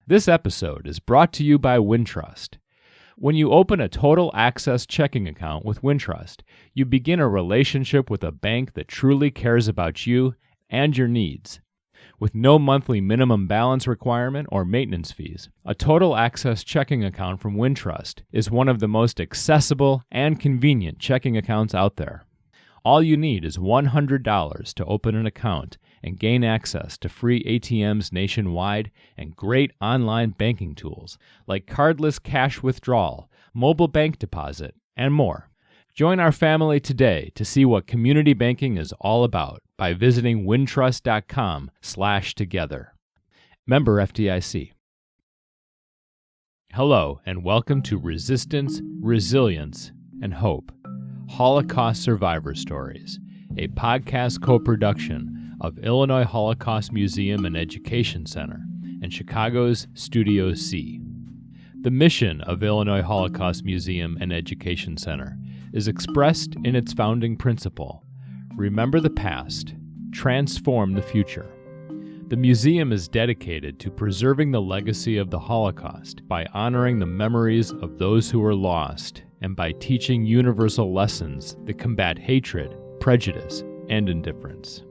This episode is brought to you by Wintrust. When you open a total access checking account with Wintrust, you begin a relationship with a bank that truly cares about you and your needs. With no monthly minimum balance requirement or maintenance fees, a total access checking account from Wintrust is one of the most accessible and convenient checking accounts out there. All you need is $100 to open an account and gain access to free ATMs nationwide and great online banking tools like cardless cash withdrawal, mobile bank deposit, and more. Join our family today to see what community banking is all about by visiting wintrust.com/together. Member FDIC. Hello, and welcome to Resistance, Resilience, and Hope, Holocaust Survivor Stories, a podcast co-production of Illinois Holocaust Museum and Education Center and Chicago's Studio C. The mission of Illinois Holocaust Museum and Education Center is expressed in its founding principle: remember the past, transform the future. The museum is dedicated to preserving the legacy of the Holocaust by honoring the memories of those who were lost and by teaching universal lessons that combat hatred, prejudice, and indifference.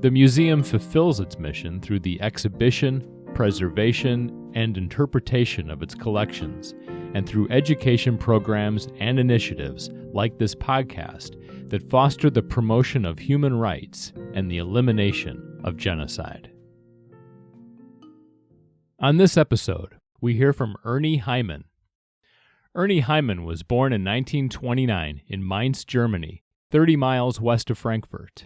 The museum fulfills its mission through the exhibition, preservation, and interpretation of its collections, and through education programs and initiatives like this podcast that foster the promotion of human rights and the elimination of genocide. On this episode, we hear from Ernie Heimann. Ernie Heimann was born in 1929 in Mainz, Germany, 30 miles west of Frankfurt.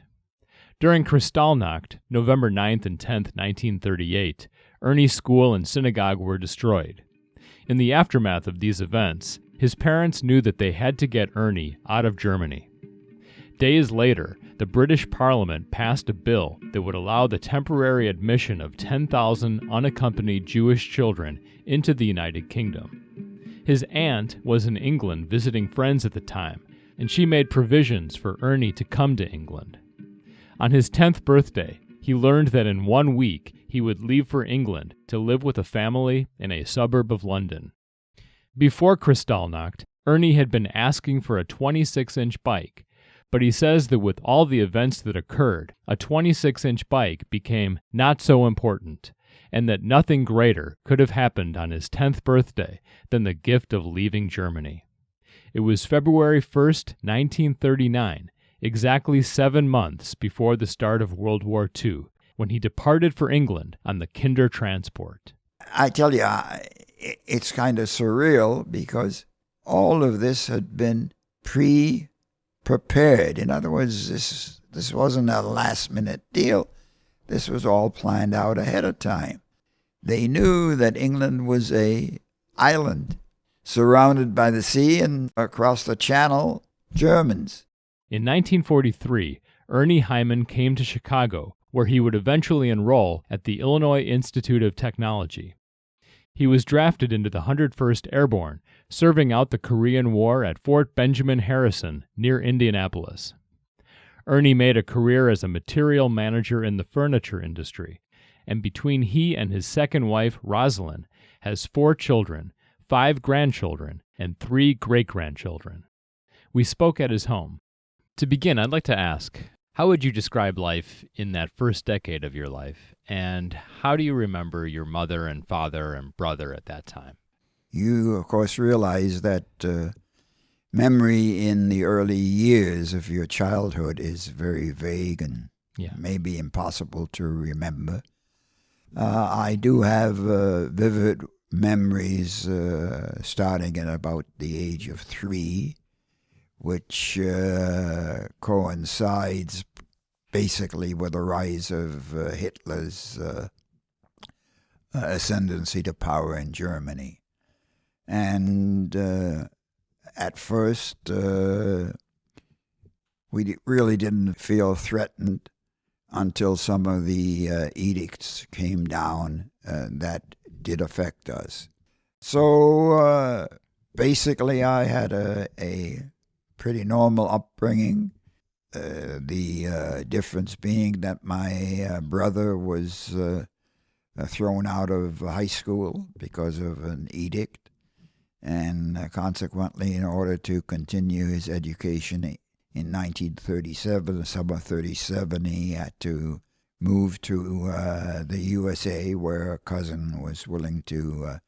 During Kristallnacht, November 9th and 10th, 1938, Ernie's school and synagogue were destroyed. In the aftermath of these events, his parents knew that they had to get Ernie out of Germany. Days later, the British Parliament passed a bill that would allow the temporary admission of 10,000 unaccompanied Jewish children into the United Kingdom. His aunt was in England visiting friends at the time, and she made provisions for Ernie to come to England. On his 10th birthday, he learned that in 1 week he would leave for England to live with a family in a suburb of London. Before Kristallnacht, Ernie had been asking for a 26-inch bike, but he says that with all the events that occurred, a 26-inch bike became not so important, and that nothing greater could have happened on his 10th birthday than the gift of leaving Germany. It was February 1st, 1939, exactly 7 months before the start of World War II, when he departed for England on the Kindertransport. I tell you, it's kind of surreal because all of this had been prepared. In other words, this wasn't a last-minute deal. This was all planned out ahead of time. They knew that England was an island surrounded by the sea, and across the channel, Germans. In 1943, Ernie Heimann came to Chicago, where he would eventually enroll at the Illinois Institute of Technology. He was drafted into the 101st Airborne, serving out the Korean War at Fort Benjamin Harrison near Indianapolis. Ernie made a career as a material manager in the furniture industry, and between he and his second wife, Rosalind, has 4 children, 5 grandchildren, and 3 great-grandchildren. We spoke at his home. To begin, I'd like to ask, how would you describe life in that first decade of your life, and how do you remember your mother and father and brother at that time? You, of course, realize that memory in the early years of your childhood is very vague and maybe impossible to remember. I do have vivid memories starting at about the age of 3, which coincides basically with the rise of Hitler's ascendancy to power in Germany. And at first, we really didn't feel threatened until some of the edicts came down that did affect us. So basically, I had a pretty normal upbringing. The difference being that my brother was thrown out of high school because of an edict, and consequently, in order to continue his education in 1937, the summer 37, he had to move to the USA, where a cousin was willing to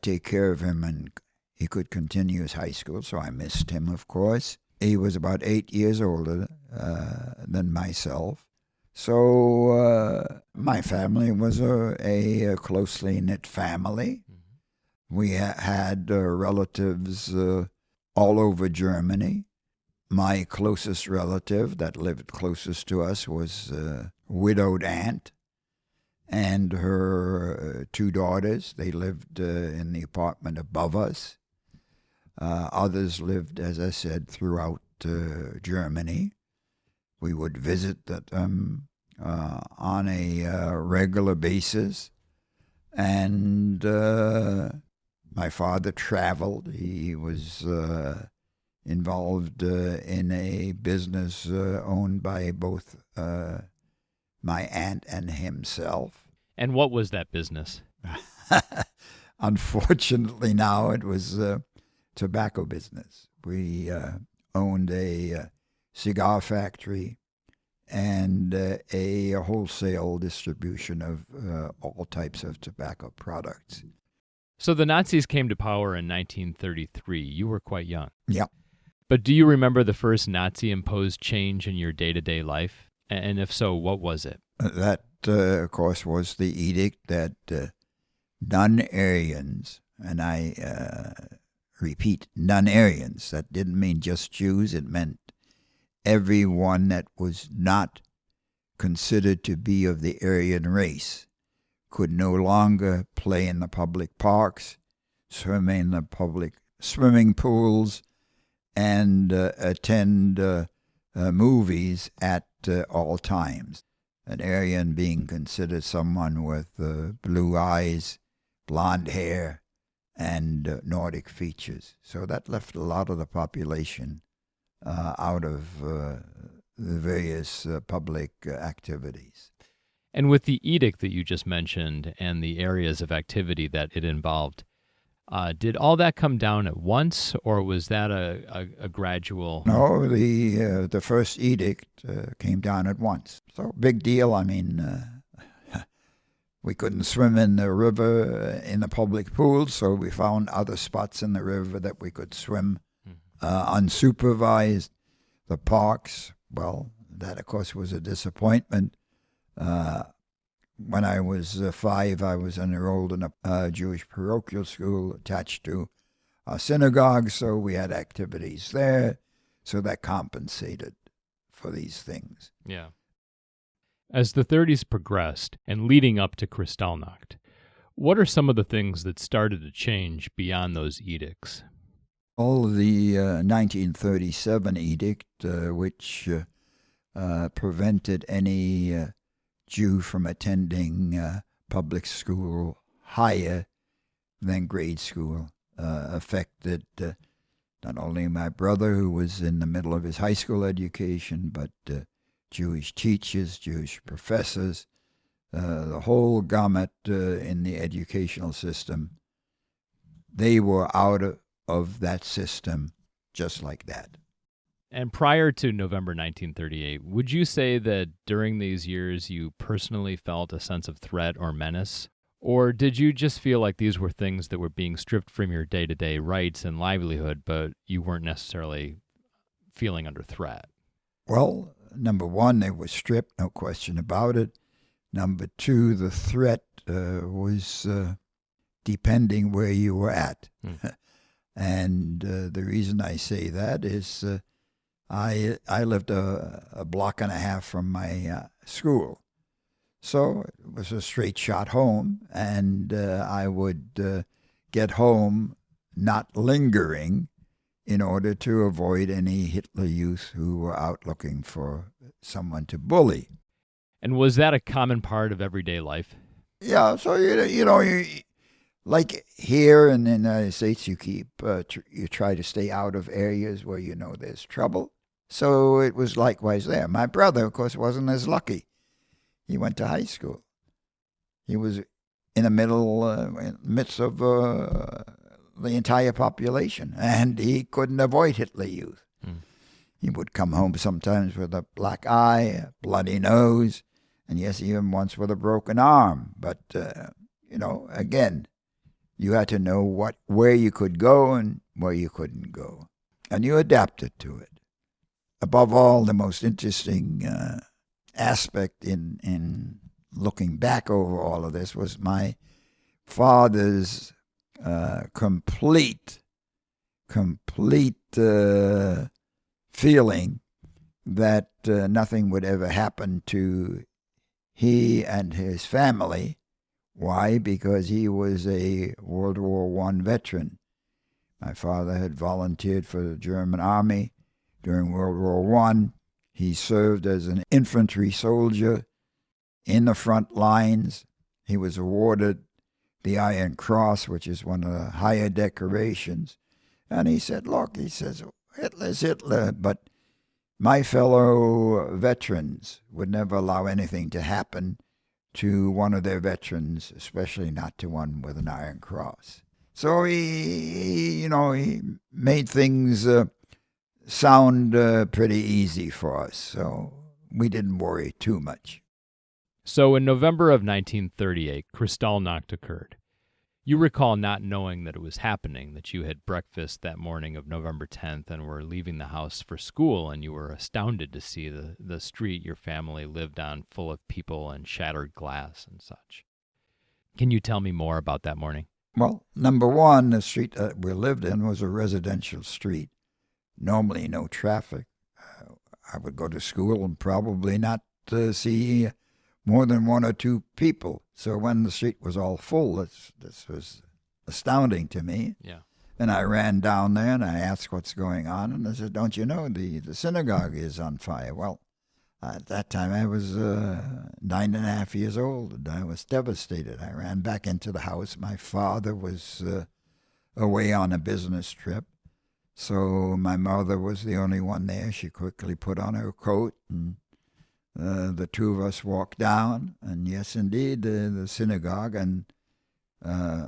take care of him, and he could continue his high school. So I missed him, of course. He was about 8 years older than myself. So my family was a closely knit family. We had relatives all over Germany. My closest relative that lived closest to us was a widowed aunt and her two daughters. They lived in the apartment above us. Others lived, as I said, throughout Germany. We would visit them on a regular basis. And my father traveled. He was involved in a business owned by both my aunt and himself. And what was that business? Unfortunately, now it was tobacco business. We owned a cigar factory and a wholesale distribution of all types of tobacco products. So the Nazis came to power in 1933. You were quite young. Yeah. But do you remember the first Nazi-imposed change in your day-to-day life? And if so, what was it? That, of course, was the edict that non-Aryans, and I repeat, non-Aryans, that didn't mean just Jews, it meant everyone that was not considered to be of the Aryan race could no longer play in the public parks, swim in the public swimming pools, and attend movies at all times. An Aryan being considered someone with blue eyes, blonde hair, and Nordic features. So that left a lot of the population out of the various public activities. And with the edict that you just mentioned and the areas of activity that it involved, did all that come down at once, or was that a gradual? No, the first edict came down at once. So big deal. I mean, we couldn't swim in the river in the public pools, so we found other spots in the river that we could swim unsupervised. The parks, well, that of course was a disappointment. When I was 5, I was enrolled in a Jewish parochial school attached to a synagogue, so we had activities there, so that compensated for these things. Yeah. As the 30s progressed and leading up to Kristallnacht, what are some of the things that started to change beyond those edicts? Well, the 1937 edict, which prevented any Jew from attending public school higher than grade school, affected not only my brother, who was in the middle of his high school education, but Jewish teachers, Jewish professors, the whole gamut in the educational system. They were out of that system just like that. And prior to November 1938, would you say that during these years you personally felt a sense of threat or menace? Or did you just feel like these were things that were being stripped from your day-to-day rights and livelihood, but you weren't necessarily feeling under threat? Well, number one, they were stripped, no question about it. Number two, the threat was depending where you were at. And the reason I say that is I lived a block and a half from my school. So it was a straight shot home, and I would get home not lingering in order to avoid any Hitler youth who were out looking for someone to bully. And was that a common part of everyday life? Yeah, so you like here in the United States, you you try to stay out of areas where you know there's trouble. So it was likewise there. My brother, of course, wasn't as lucky. He went to high school. He was in the midst of the entire population, and he couldn't avoid Hitler Youth. He would come home sometimes with a black eye, a bloody nose, and yes, even once with a broken arm. But, again, you had to know where you could go and where you couldn't go. And you adapted to it. Above all, the most interesting aspect in looking back over all of this was my father's complete feeling that nothing would ever happen to he and his family. Why? Because he was a World War I veteran. My father had volunteered for the German army during World War I. He served as an infantry soldier in the front lines. He was awarded the Iron Cross, which is one of the higher decorations. And he said, look, he says, Hitler's Hitler, but my fellow veterans would never allow anything to happen to one of their veterans, especially not to one with an Iron Cross. So he made things sound pretty easy for us, so we didn't worry too much. So in November of 1938, Kristallnacht occurred. You recall not knowing that it was happening, that you had breakfast that morning of November 10th and were leaving the house for school, and you were astounded to see the street your family lived on full of people and shattered glass and such. Can you tell me more about that morning? Well, number one, the street that we lived in was a residential street. Normally no traffic. I would go to school and probably not see more than one or two people. So when the street was all full, this was astounding to me. Yeah. And I ran down there and I asked what's going on, and they said, don't you know, the synagogue is on fire. Well, at that time I was 9.5 years old, and I was devastated. I ran back into the house. My father was away on a business trip, so my mother was the only one there. She quickly put on her coat, and the two of us walked down, and yes, indeed, the synagogue and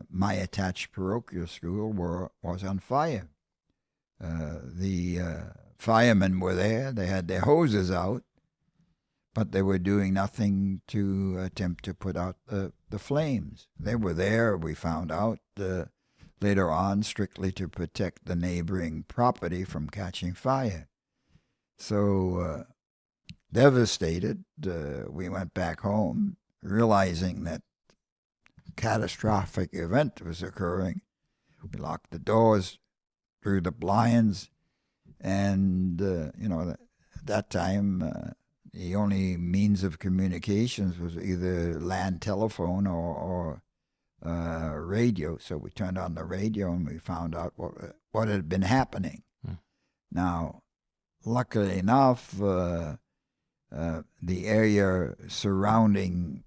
my attached parochial school was on fire. The firemen were there. They had their hoses out, but they were doing nothing to attempt to put out the flames. They were there, we found out later on, strictly to protect the neighboring property from catching fire. So devastated, we went back home, realizing that catastrophic event was occurring. We locked the doors, drew the blinds, and at that time the only means of communications was either land telephone or radio. So we turned on the radio and we found out what had been happening. Now, luckily enough, the area surrounding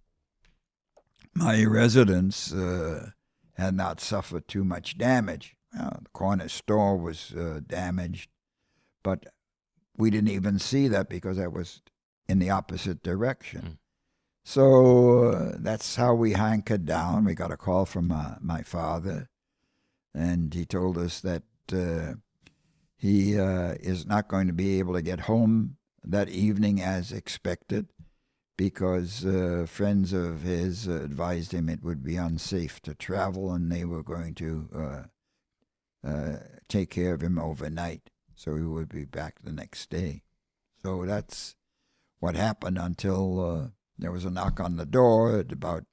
my residence had not suffered too much damage. The corner store was damaged, but we didn't even see that because I was in the opposite direction. So that's how we hankered down. We got a call from my father, and he told us that he is not going to be able to get home that evening as expected, because friends of his advised him it would be unsafe to travel, and they were going to take care of him overnight, so he would be back the next day. So that's what happened until there was a knock on the door at about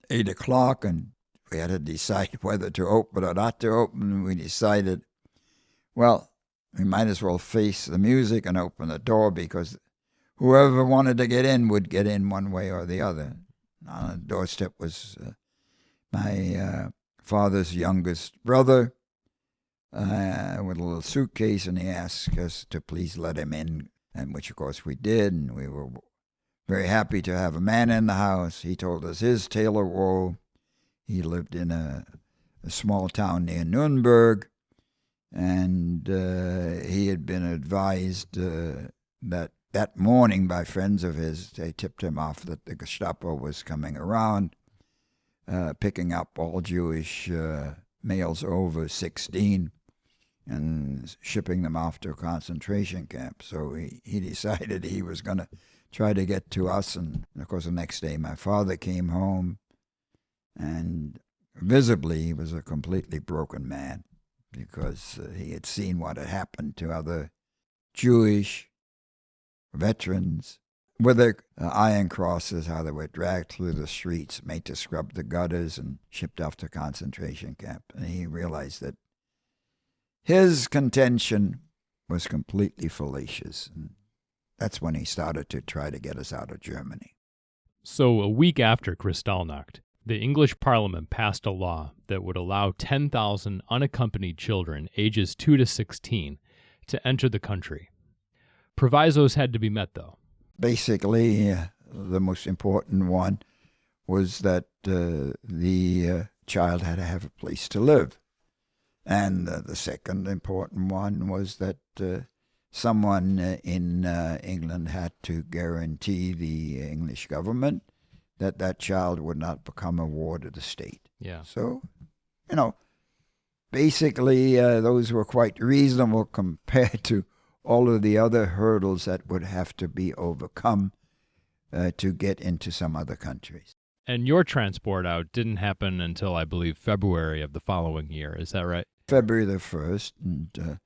8 o'clock, and we had to decide whether to open or not to open. We decided, well, we might as well face the music and open the door, because whoever wanted to get in would get in one way or the other. On the doorstep was my father's youngest brother with a little suitcase, and he asked us to please let him in, and which of course we did, and we were very happy to have a man in the house. He told us his tale of woe. He lived in a small town near Nuremberg, and he had been advised that that morning by friends of his, they tipped him off that the Gestapo was coming around, picking up all Jewish males over 16 and shipping them off to a concentration camp. So he decided he was going to try to get to us. And of course, the next day my father came home, and visibly he was a completely broken man, because he had seen what had happened to other Jewish veterans with their iron crosses, how they were dragged through the streets, made to scrub the gutters, and shipped off to concentration camp. And he realized that his contention was completely fallacious. And that's when he started to try to get us out of Germany. So a week after Kristallnacht, the English Parliament passed a law that would allow 10,000 unaccompanied children ages 2 to 16 to enter the country. Provisos had to be met, though. Basically, the most important one was that the child had to have a place to live. And the second important one was that someone in England had to guarantee the English government that that child would not become a ward of the state. Yeah. So, basically those were quite reasonable compared to all of the other hurdles that would have to be overcome to get into some other countries. And your transport out didn't happen until, I believe, February of the following year. Is that right? February the 1st. And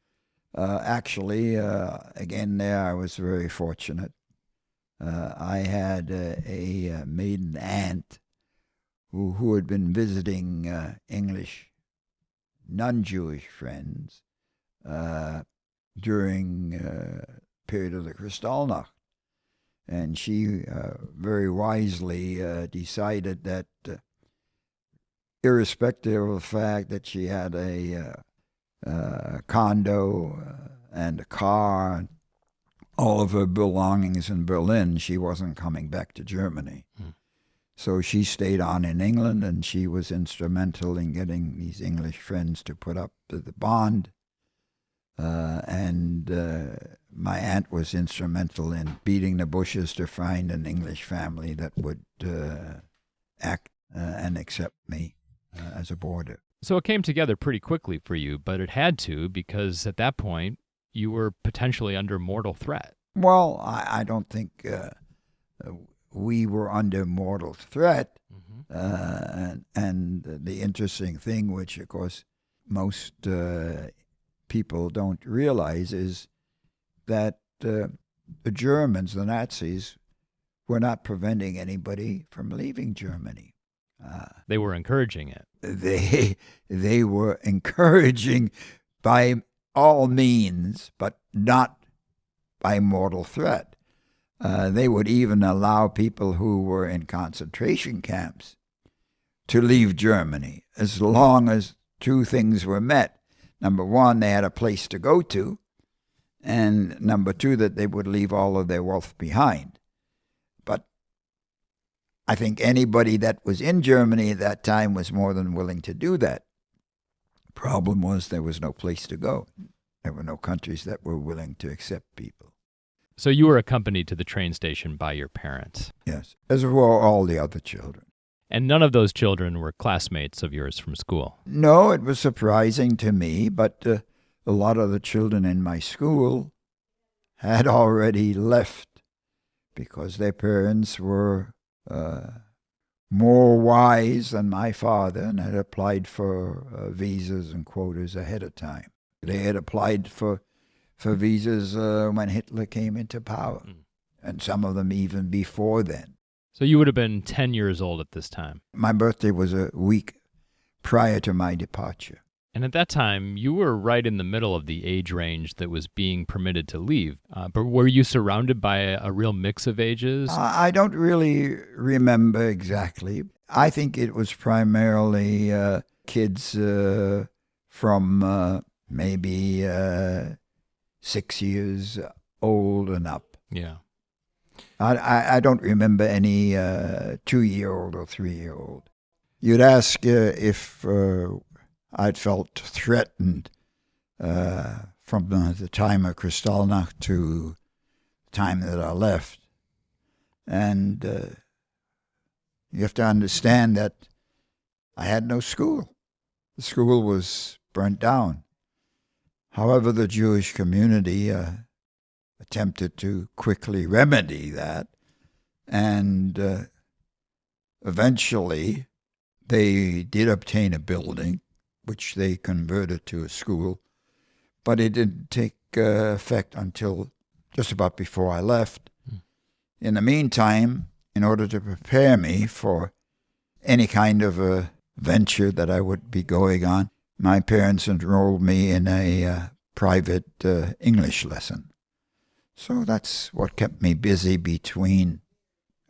actually, again, there I was very fortunate. I had a maiden aunt who had been visiting English non-Jewish friends during the period of the Kristallnacht. And she very wisely decided that irrespective of the fact that she had a condo and a car and all of her belongings in Berlin, she wasn't coming back to Germany. So she stayed on in England, and she was instrumental in getting these English friends to put up the bond. And my aunt was instrumental in beating the bushes to find an English family that would act and accept me as a boarder. So it came together pretty quickly for you, but it had to, because at that point you were potentially under mortal threat. Well, I don't think we were under mortal threat. And the interesting thing, which of course most people don't realize, is that the Germans, the Nazis, were not preventing anybody from leaving Germany. They were encouraging it. They were encouraging by all means, but not by mortal threat. They would even allow people who were in concentration camps to leave Germany as long as two things were met. Number one, they had a place to go to, and number two, that they would leave all of their wealth behind. But I think anybody that was in Germany at that time was more than willing to do that. Problem was there was no place to go. There were no countries that were willing to accept people. So you were accompanied to the train station by your parents? Yes, as were all the other children. And none of those children were classmates of yours from school? No, it was surprising to me, but a lot of the children in my school had already left because their parents were more wise than my father and had applied for visas and quotas ahead of time. They had applied for visas when Hitler came into power, and some of them even before then. So you would have been 10 years old at this time. My birthday was a week prior to my departure. And at that time, you were right in the middle of the age range that was being permitted to leave. But were you surrounded by a real mix of ages? I don't really remember exactly. I think it was primarily kids from maybe 6 years old and up. Yeah. I don't remember any 2-year-old or 3-year-old. You'd ask if I'd felt threatened from the time of Kristallnacht to time that I left. And you have to understand that I had no school. The school was burnt down. However, the Jewish community attempted to quickly remedy that, and eventually they did obtain a building, which they converted to a school, but it didn't take effect until just about before I left. In the meantime, in order to prepare me for any kind of a venture that I would be going on, my parents enrolled me in a private English lesson. So that's what kept me busy between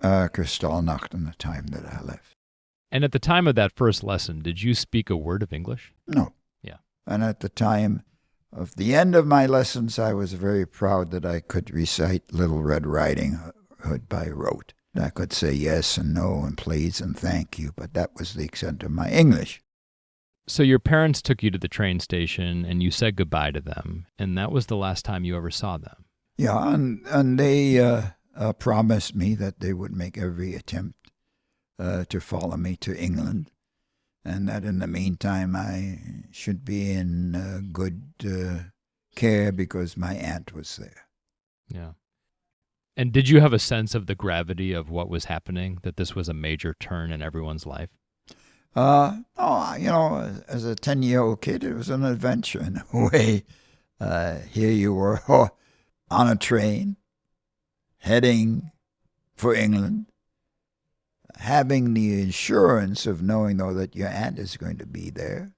Kristallnacht and the time that I left. And at the time of that first lesson, did you speak a word of English? No. Yeah. And at the time of the end of my lessons, I was very proud that I could recite Little Red Riding Hood by rote. I could say yes and no and please and thank you, but that was the extent of my English. So your parents took you to the train station and you said goodbye to them, and that was the last time you ever saw them. Yeah, and they promised me that they would make every attempt to follow me to England, and that in the meantime I should be in good care because my aunt was there. Yeah. And did you have a sense of the gravity of what was happening, that this was a major turn in everyone's life? No, as a 10-year-old kid, it was an adventure in a way. Here you were on a train, heading for England, having the assurance of knowing, though, that your aunt is going to be there.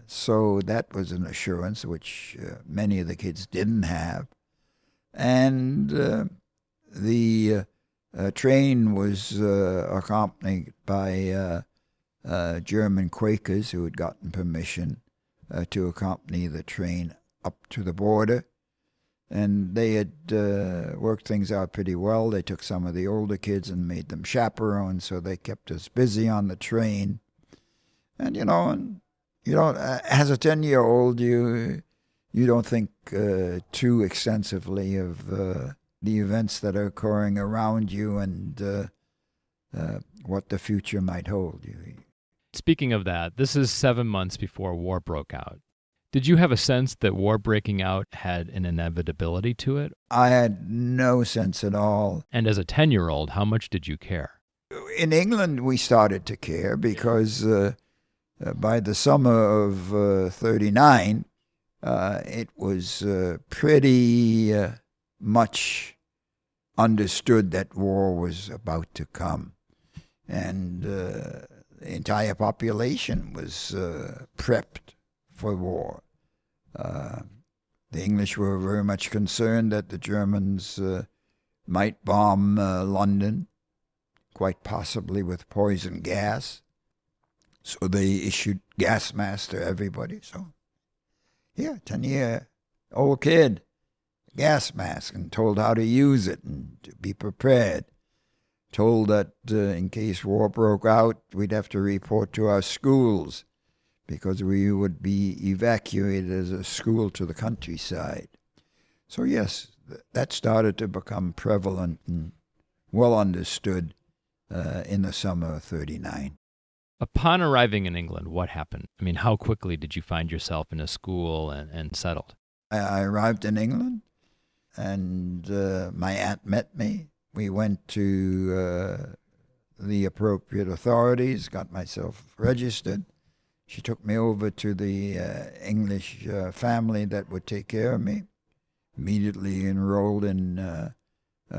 So that was an assurance which many of the kids didn't have. And the train was accompanied by German Quakers who had gotten permission to accompany the train up to the border. And they had worked things out pretty well. They took some of the older kids and made them chaperones, so they kept us busy on the train. And, as a 10-year-old, you don't think too extensively of the events that are occurring around you and what the future might hold you. Speaking of that, this is 7 months before war broke out. Did you have a sense that war breaking out had an inevitability to it? I had no sense at all. And as a 10-year-old, how much did you care? In England, we started to care because by the summer of 39, it was pretty much understood that war was about to come. And the entire population was prepped for war. The English were very much concerned that the Germans might bomb London, quite possibly with poison gas. So they issued gas masks to everybody. So, 10-year-old kid, gas mask, and told how to use it and to be prepared. Told that in case war broke out, we'd have to report to our schools because we would be evacuated as a school to the countryside. So yes, that started to become prevalent and well understood in the summer of 39. Upon arriving in England, what happened? I mean, how quickly did you find yourself in a school and settled? I arrived in England, and my aunt met me. We went to the appropriate authorities, got myself registered. She took me over to the English family that would take care of me. Immediately enrolled in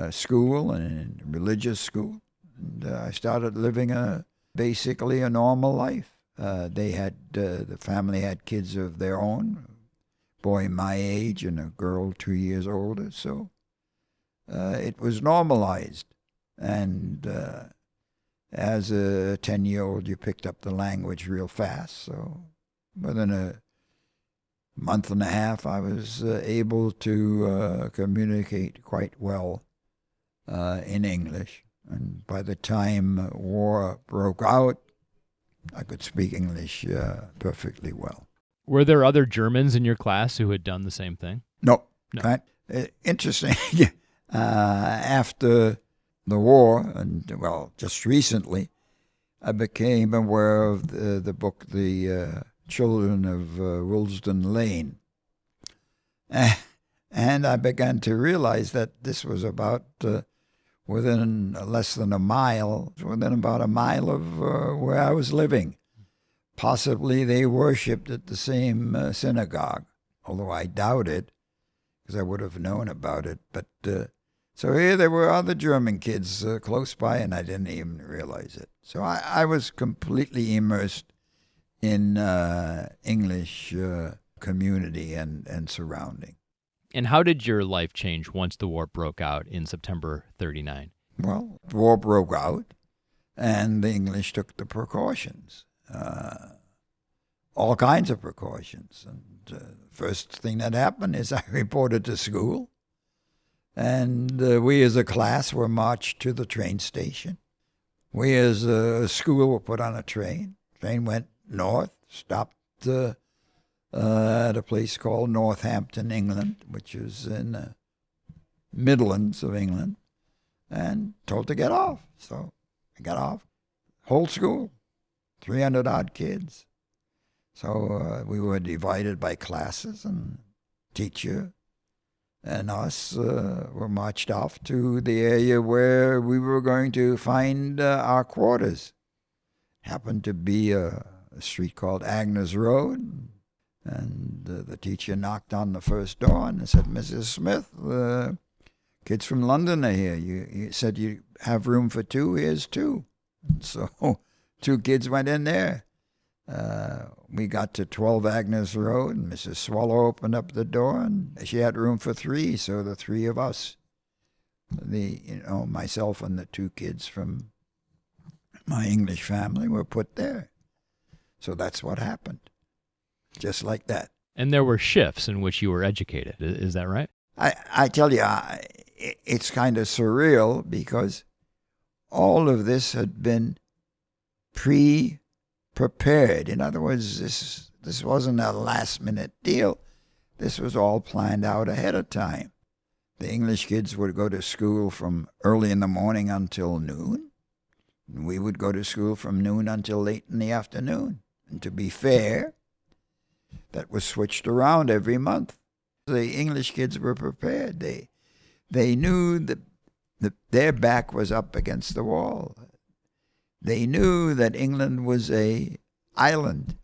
school and in religious school. And I started living basically a normal life. The family had kids of their own, a boy my age and a girl 2 years older. So it was normalized. And as a 10-year-old, you picked up the language real fast. So within a month and a half, I was able to communicate quite well in English. And by the time war broke out, I could speak English perfectly well. Were there other Germans in your class who had done the same thing? No. No. Interesting. After the war, and well, just recently, I became aware of the book, The Children of Willesden Lane. And I began to realize that this was about within less than a mile, within about a mile of where I was living. Possibly they worshipped at the same synagogue, although I doubt it, because I would have known about it. But so here there were other German kids close by, and I didn't even realize it. So I was completely immersed in English community and surrounding. And how did your life change once the war broke out in September 1939? Well, the war broke out, and the English took the precautions, all kinds of precautions. And first thing that happened is I reported to school, and we as a class were marched to the train station. We as a school were put on a train. Train went north, stopped at a place called Northampton, England, which is in the Midlands of England, and told to get off. So I got off. Whole school, 300-odd kids. So we were divided by classes, and teacher and us were marched off to the area where we were going to find our quarters. Happened to be a street called Agnes Road. And the teacher knocked on the first door and said, "Mrs. Smith, kids from London are here. You said you have room for two. Here's two." And so 2 kids went in there. We got to 12 Agnes Road, and Mrs. Swallow opened up the door, and she had room for 3. So the 3 of us, myself and the 2 kids from my English family, were put there. So that's what happened. Just like that. And there were shifts in which you were educated. Is that right? I tell you, it's kind of surreal because all of this had been pre-prepared. In other words, this wasn't a last-minute deal. This was all planned out ahead of time. The English kids would go to school from early in the morning until noon. And we would go to school from noon until late in the afternoon. And to be fair, that was switched around every month. The English kids were prepared. They knew that their back was up against the wall. They knew that England was an island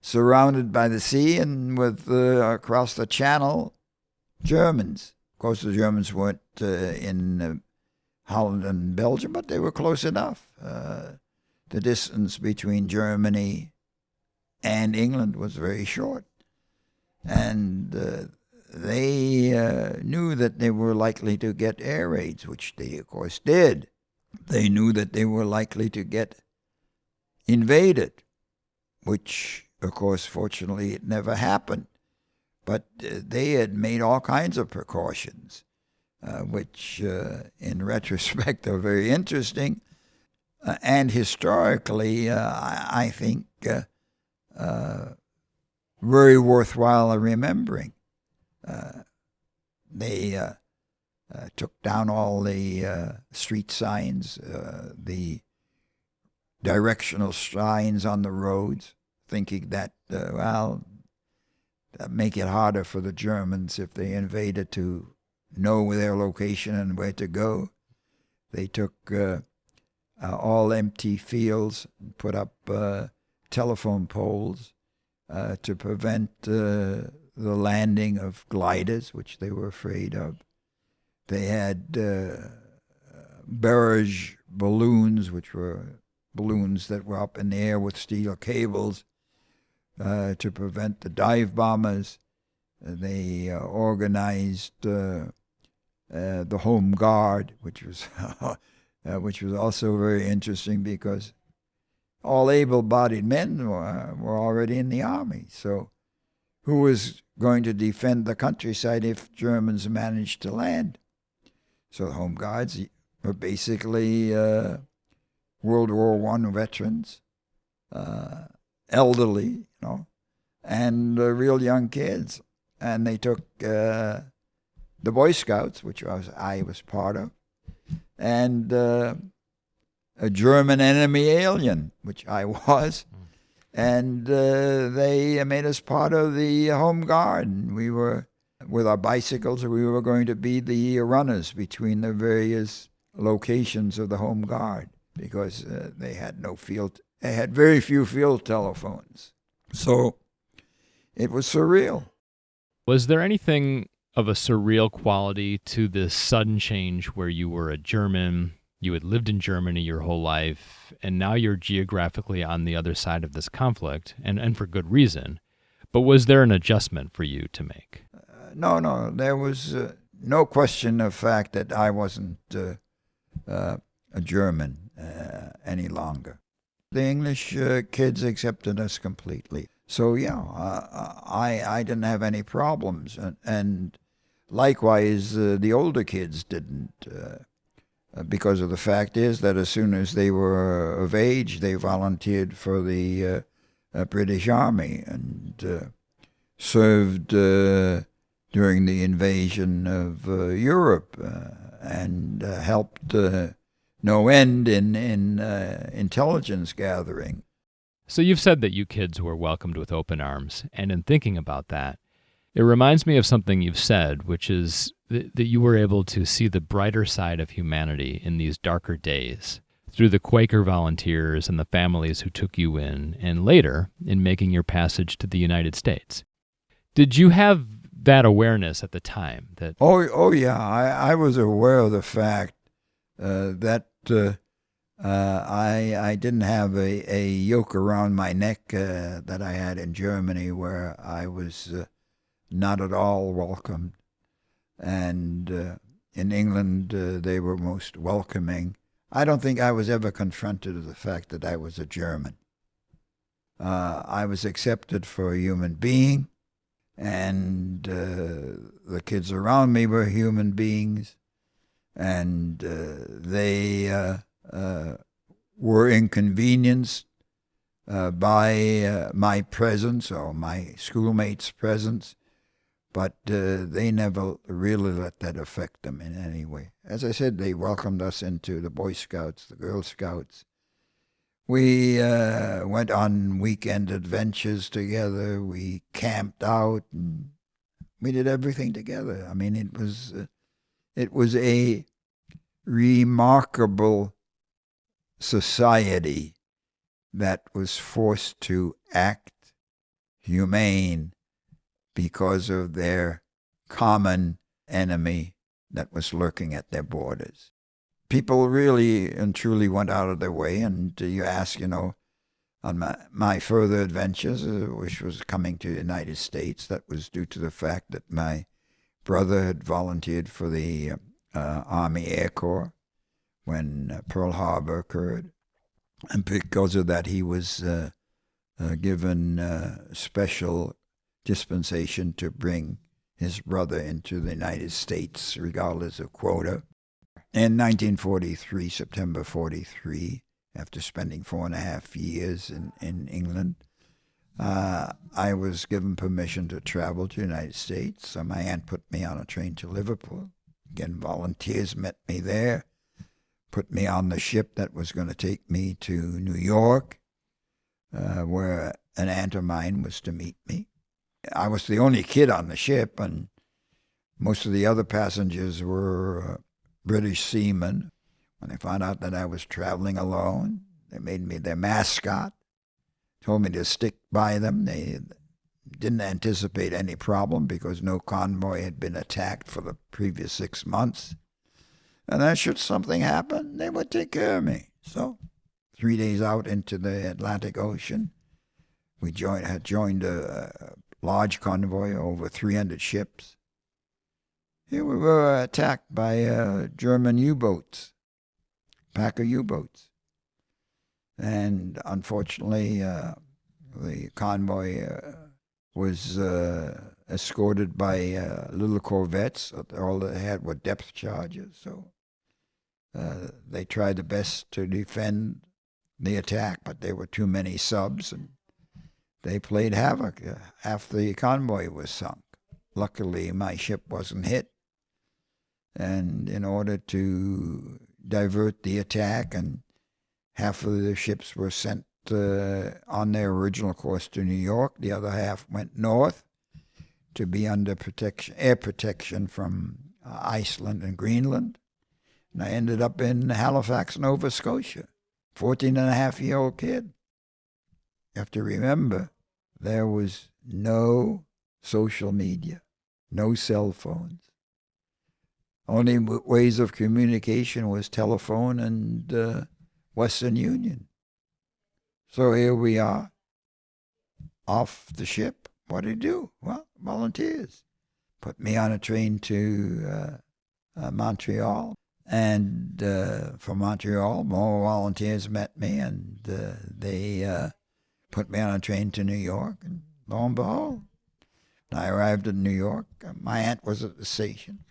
surrounded by the sea, and with across the channel, Germans. Of course, the Germans weren't in Holland and Belgium, but they were close enough. The distance between Germany and England was very short. And they knew that they were likely to get air raids, which they, of course, did. They knew that they were likely to get invaded, which, of course, fortunately, it never happened. But they had made all kinds of precautions, which, in retrospect, are very interesting. And historically, I think, very worthwhile remembering. They took down all the street signs, the directional signs on the roads, thinking that, that'd make it harder for the Germans if they invaded to know their location and where to go. They took all empty fields, put up telephone poles to prevent the landing of gliders, which they were afraid of. They had barrage balloons, which were balloons that were up in the air with steel cables to prevent the dive bombers. They organized the Home Guard, which was also very interesting because all able-bodied men were already in the army. So who was going to defend the countryside if Germans managed to land? So the Home Guards were basically World War I veterans, elderly, and real young kids. And they took the Boy Scouts, which I was part of, and a German enemy alien, which I was. And they made us part of the Home Guard. And we were, with our bicycles, we were going to be the runners between the various locations of the Home Guard, because they had very few field telephones. So it was surreal. Was there anything of a surreal quality to this sudden change where you were a German, you had lived in Germany your whole life, and now you're geographically on the other side of this conflict, and for good reason, but was there an adjustment for you to make? No. There was no question of fact that I wasn't a German any longer. The English kids accepted us completely. So, I didn't have any problems. And likewise, the older kids didn't, because of the fact is that as soon as they were of age, they volunteered for the British Army and served during the invasion of Europe and helped no end in intelligence gathering. So you've said that you kids were welcomed with open arms, and in thinking about that, it reminds me of something you've said, which is that you were able to see the brighter side of humanity in these darker days through the Quaker volunteers and the families who took you in, and later in making your passage to the United States. Did you have that awareness at the time? That yeah, I was aware of the fact that I didn't have a yoke around my neck that I had in Germany, where I was not at all welcomed. And in England, they were most welcoming. I don't think I was ever confronted with the fact that I was a German. I was accepted for a human being, and the kids around me were human beings, and they were inconvenienced by my presence or my schoolmates' presence, but they never really let that affect them in any way. As I said, they welcomed us into the Boy Scouts, the Girl Scouts. We went on weekend adventures together. We camped out, and we did everything together. I mean, it was a remarkable society that was forced to act humane because of their common enemy that was lurking at their borders. People really and truly went out of their way, and you ask, on my further adventures, which was coming to the United States, that was due to the fact that my brother had volunteered for the Army Air Corps when Pearl Harbor occurred. And because of that, he was given special dispensation to bring his brother into the United States, regardless of quota. In 1943, September 43, after spending 4.5 years in England, I was given permission to travel to the United States. So my aunt put me on a train to Liverpool. Again, volunteers met me there, put me on the ship that was going to take me to New York, where an aunt of mine was to meet me. I was the only kid on the ship, and most of the other passengers were British seamen. When they found out that I was traveling alone, they made me their mascot, told me to stick by them. They didn't anticipate any problem because no convoy had been attacked for the previous 6 months. And then should something happen, they would take care of me. So 3 days out into the Atlantic Ocean, we had joined a large convoy, over 300 ships. Here we were attacked by German U-boats, Packer U-boats. And unfortunately, the convoy was escorted by little corvettes. All they had were depth charges. So they tried the best to defend the attack, but there were too many subs, and they played havoc. Half the convoy was sunk. Luckily, my ship wasn't hit. And in order to divert the attack, and half of the ships were sent on their original course to New York. The other half went north to be under protection, air protection from Iceland and Greenland. And I ended up in Halifax, Nova Scotia, 14-and-a-half-year-old kid. You have to remember, there was no social media, no cell phones. Only ways of communication was telephone and Western Union. So here we are, off the ship. What did he do? Well, volunteers. Put me on a train to Montreal. And from Montreal, more volunteers met me, and they put me on a train to New York. And lo and behold, when I arrived in New York, my aunt was at the station.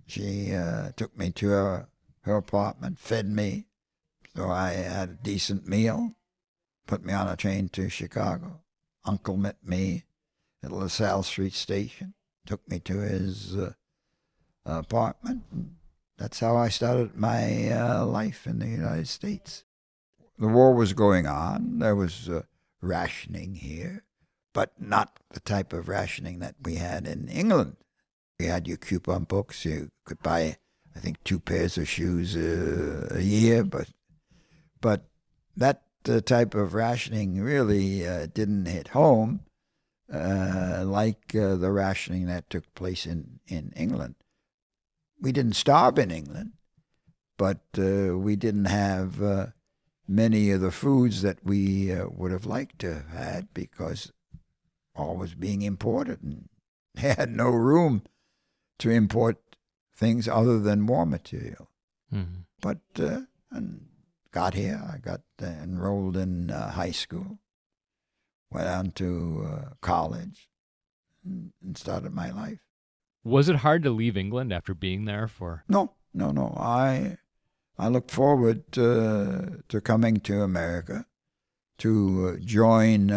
She took me to her apartment, fed me, so I had a decent meal, put me on a train to Chicago. Uncle met me at LaSalle Street Station, took me to his apartment. That's how I started my life in the United States. The war was going on. There was rationing here, but not the type of rationing that we had in England. You had your coupon books. You could buy, I think, 2 pairs of shoes a year, but that type of rationing really didn't hit home like the rationing that took place in England. We didn't starve in England, but we didn't have many of the foods that we would have liked to have had because all was being imported, and they had no room to import things other than war material. Mm-hmm. But and got here. I got enrolled in high school, went on to college, and started my life. Was it hard to leave England after being there for? No. I looked forward to coming to America to join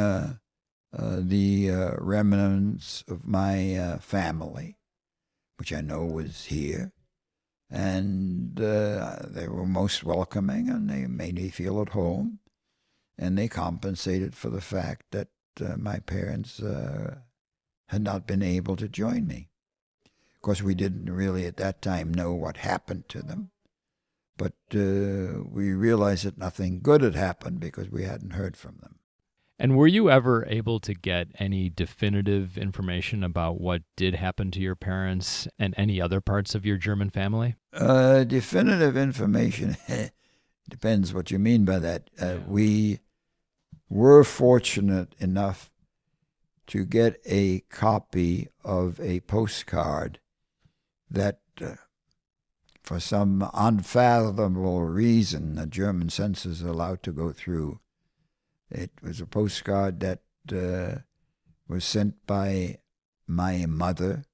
the remnants of my family, which I know was here. And they were most welcoming, and they made me feel at home. And they compensated for the fact that my parents had not been able to join me. Of course, we didn't really at that time know what happened to them. But we realized that nothing good had happened because we hadn't heard from them. And were you ever able to get any definitive information about what did happen to your parents and any other parts of your German family? Definitive information depends what you mean by that. We were fortunate enough to get a copy of a postcard that, for some unfathomable reason, the German census is allowed to go through. It was a postcard that was sent by my mother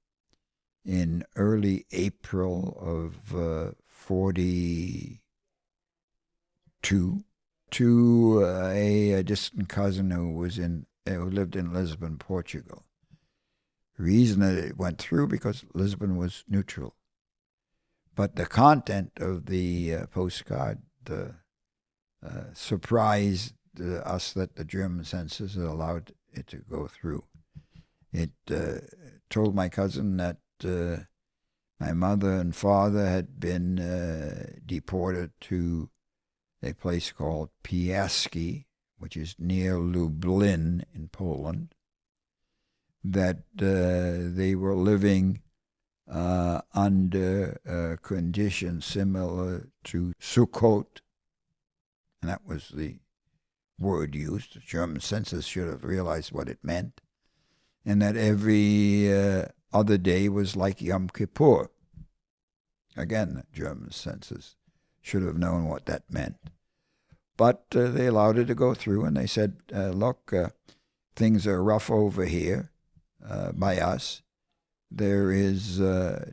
in early April of 42 to a distant cousin who lived in Lisbon, Portugal. The reason that it went through because Lisbon was neutral. But the content of the postcard surprised us that the German census allowed it to go through. It told my cousin that my mother and father had been deported to a place called Piaski, which is near Lublin in Poland, that they were living under conditions similar to Sukkot, and that was the word used. The German census should have realized what it meant, and that every other day was like Yom Kippur. Again, the German census should have known what that meant. But they allowed it to go through, and they said, look, things are rough over here by us. There is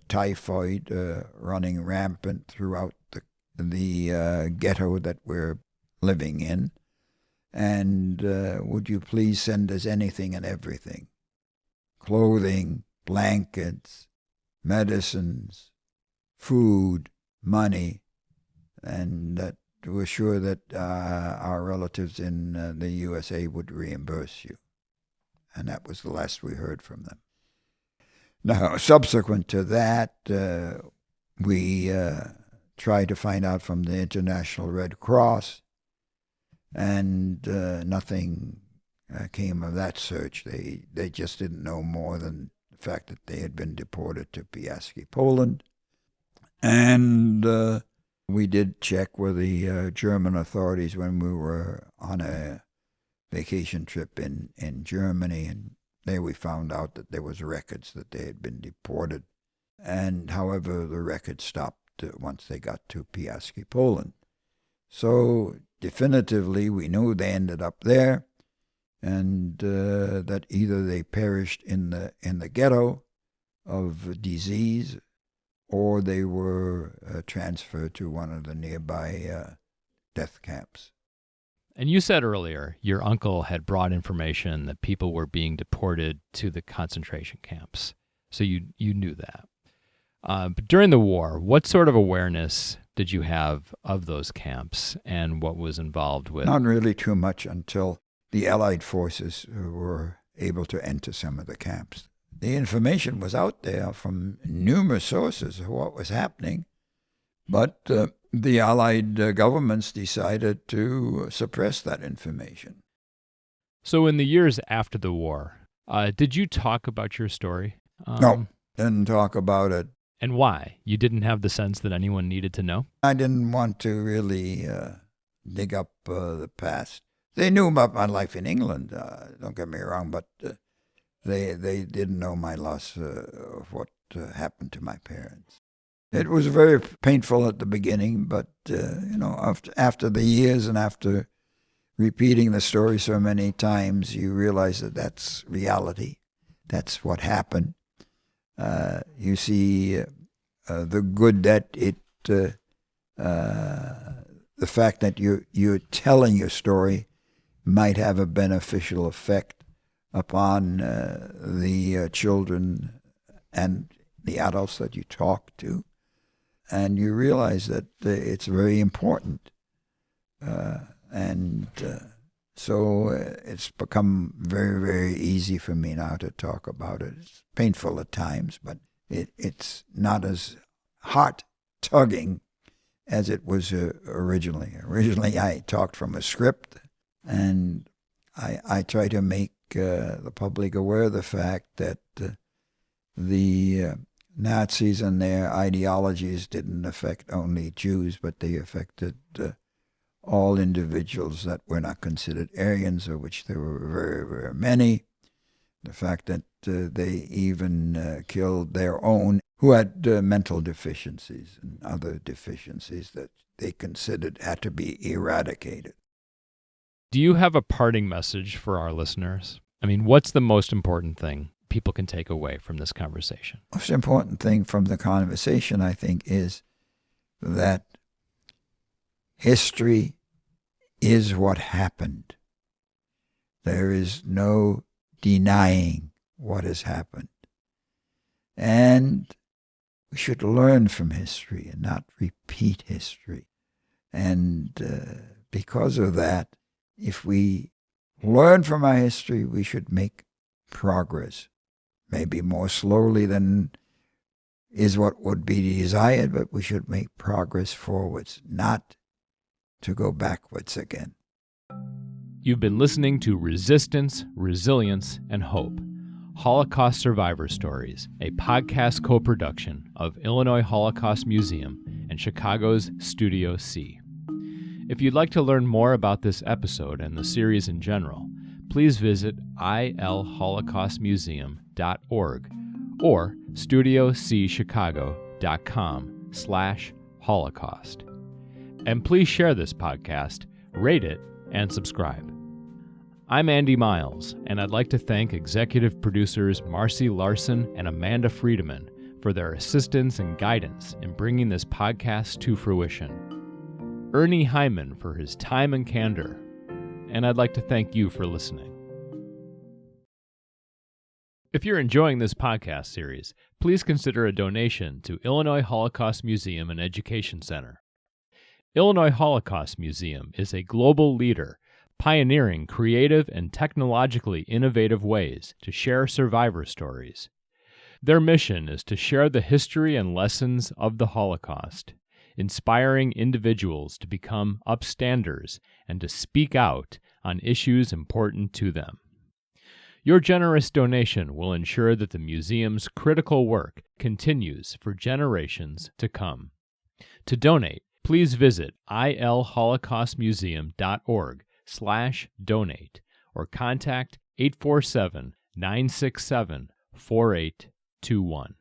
typhoid running rampant throughout the ghetto that we're living in. And would you please send us anything and everything? Clothing, blankets, medicines, food, money, and that we're sure that our relatives in the USA would reimburse you. And that was the last we heard from them. Now, subsequent to that, we tried to find out from the International Red Cross, and nothing came of that search. They just didn't know more than the fact that they had been deported to Piaski, Poland. And we did check with the German authorities when we were on a vacation trip in Germany, and there we found out that there was records that they had been deported. And however, the records stopped once they got to Piaski, Poland. So definitively, we knew they ended up there, and that either they perished in the ghetto of disease, or they were transferred to one of the nearby death camps. And you said earlier your uncle had brought information that people were being deported to the concentration camps. So you knew that. But during the war, what sort of awareness did you have of those camps and what was involved with? Not really too much until the Allied forces were able to enter some of the camps. The information was out there from numerous sources of what was happening, but the Allied governments decided to suppress that information. So in the years after the war, did you talk about your story? No, didn't talk about it. And why? You didn't have the sense that anyone needed to know? I didn't want to really dig up the past. They knew about my life in England, don't get me wrong, but they didn't know my loss of what happened to my parents. It was very painful at the beginning, but after the years and after repeating the story so many times, you realize that that's reality. That's what happened. You see the good that the fact that you're telling your story might have a beneficial effect upon the children and the adults that you talk to. And you realize that it's very important. So it's become very, very easy for me now to talk about it. It's painful at times, but it's not as heart-tugging as it was originally. Originally, I talked from a script, and I try to make the public aware of the fact that the Nazis and their ideologies didn't affect only Jews, but they affected all individuals that were not considered Aryans, of which there were very, very many. The fact that they even killed their own who had mental deficiencies and other deficiencies that they considered had to be eradicated. Do you have a parting message for our listeners? I mean, what's the most important thing people can take away from this conversation? The most important thing from the conversation, I think, is that history is what happened. There is no denying what has happened. And we should learn from history and not repeat history. And because of that, if we learn from our history, we should make progress. Maybe more slowly than is what would be desired, but we should make progress forwards, not to go backwards again. You've been listening to Resistance, Resilience, and Hope, Holocaust Survivor Stories, a podcast co-production of Illinois Holocaust Museum and Chicago's Studio C. If you'd like to learn more about this episode and the series in general, please visit ilholocaustmuseum.org or studiocchicago.com/Holocaust. And please share this podcast, rate it, and subscribe. I'm Andy Miles, and I'd like to thank executive producers Marcy Larson and Amanda Friedemann for their assistance and guidance in bringing this podcast to fruition. Ernie Heimann for his time and candor, and I'd like to thank you for listening. If you're enjoying this podcast series, please consider a donation to Illinois Holocaust Museum and Education Center. Illinois Holocaust Museum is a global leader, pioneering creative and technologically innovative ways to share survivor stories. Their mission is to share the history and lessons of the Holocaust, inspiring individuals to become upstanders and to speak out on issues important to them. Your generous donation will ensure that the museum's critical work continues for generations to come. To donate, please visit ilholocaustmuseum.org/donate or contact 847-967-4821.